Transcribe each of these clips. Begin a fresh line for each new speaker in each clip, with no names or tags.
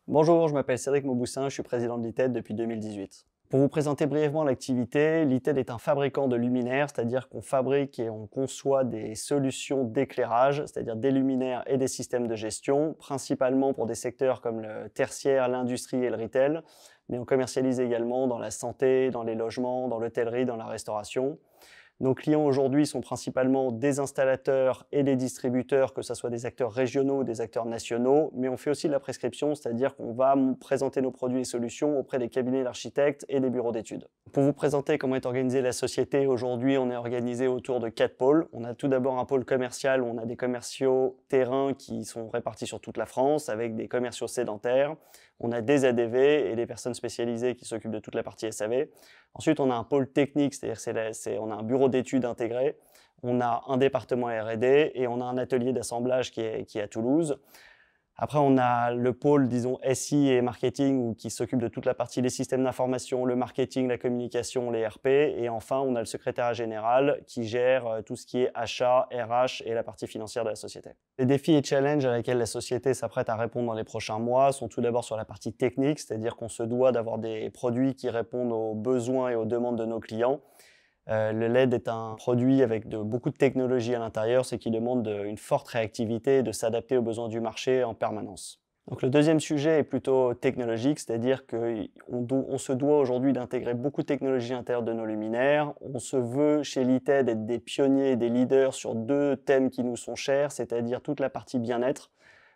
Bonjour, je m'appelle Cédric Mauboussin, je suis président de l'ITED depuis 2018. Pour vous présenter brièvement l'activité, l'ITED est un fabricant de luminaires, c'est-à-dire qu'on fabrique et on conçoit des solutions d'éclairage, c'est-à-dire des luminaires et des systèmes de gestion, principalement pour des secteurs comme le tertiaire, l'industrie et le retail, mais on commercialise également dans la santé, dans les logements, dans l'hôtellerie, dans la restauration. Nos clients aujourd'hui sont principalement des installateurs et des distributeurs, que ce soit des acteurs régionaux ou des acteurs nationaux, mais on fait aussi de la prescription, c'est-à-dire qu'on va présenter nos produits et solutions auprès des cabinets d'architectes et des bureaux d'études. Pour vous présenter comment est organisée la société, aujourd'hui on est organisé autour de 4 pôles. On a tout d'abord un pôle commercial où on a des commerciaux terrain qui sont répartis sur toute la France avec des commerciaux sédentaires. On a des ADV et des personnes spécialisées qui s'occupent de toute la partie SAV. Ensuite, on a un pôle technique, c'est-à-dire on a un bureau d'études intégré, on a un département R&D et on a un atelier d'assemblage qui est à Toulouse. Après, on a le pôle, disons, SI et marketing qui s'occupe de toute la partie des systèmes d'information, le marketing, la communication, les RP. Et enfin, on a le secrétariat général qui gère tout ce qui est achat, RH et la partie financière de la société. Les défis et challenges à laquelle la société s'apprête à répondre dans les prochains mois sont tout d'abord sur la partie technique, c'est-à-dire qu'on se doit d'avoir des produits qui répondent aux besoins et aux demandes de nos clients. Le LED est un produit avec beaucoup de technologie à l'intérieur, ce qui demande une forte réactivité et de s'adapter aux besoins du marché en permanence. Donc le deuxième sujet est plutôt technologique, c'est-à-dire qu'on se doit aujourd'hui d'intégrer beaucoup de technologies à l'intérieur de nos luminaires. On se veut chez l'ITED être des pionniers et des leaders sur deux thèmes qui nous sont chers, c'est-à-dire toute la partie bien-être.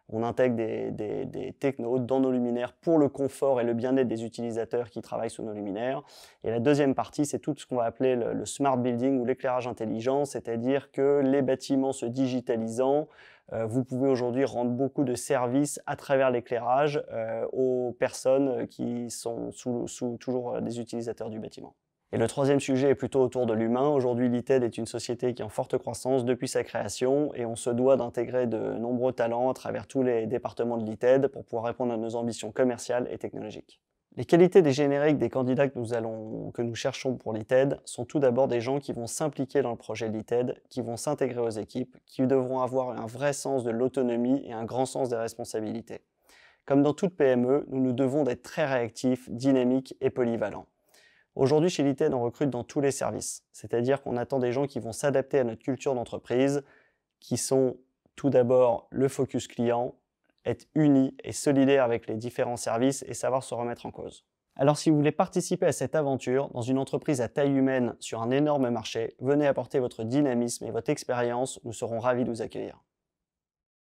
On intègre des technos dans nos luminaires pour le confort et le bien-être des utilisateurs qui travaillent sous nos luminaires. Et la deuxième partie, c'est tout ce qu'on va appeler le smart building ou l'éclairage intelligent, c'est-à-dire que les bâtiments se digitalisant, vous pouvez aujourd'hui rendre beaucoup de services à travers l'éclairage aux personnes qui sont toujours des utilisateurs du bâtiment. Et le troisième sujet est plutôt autour de l'humain. Aujourd'hui, l'ITED est une société qui est en forte croissance depuis sa création et on se doit d'intégrer de nombreux talents à travers tous les départements de l'ITED pour pouvoir répondre à nos ambitions commerciales et technologiques. Les qualités des génériques des candidats que nous cherchons pour l'ITED sont tout d'abord des gens qui vont s'impliquer dans le projet de l'ITED, qui vont s'intégrer aux équipes, qui devront avoir un vrai sens de l'autonomie et un grand sens des responsabilités. Comme dans toute PME, nous nous devons d'être très réactifs, dynamiques et polyvalents. Aujourd'hui, chez l'ITED, on recrute dans tous les services, c'est-à-dire qu'on attend des gens qui vont s'adapter à notre culture d'entreprise, qui sont tout d'abord le focus client, être unis et solidaires avec les différents services et savoir se remettre en cause. Alors si vous voulez participer à cette aventure dans une entreprise à taille humaine sur un énorme marché, venez apporter votre dynamisme et votre expérience, nous serons ravis de vous accueillir.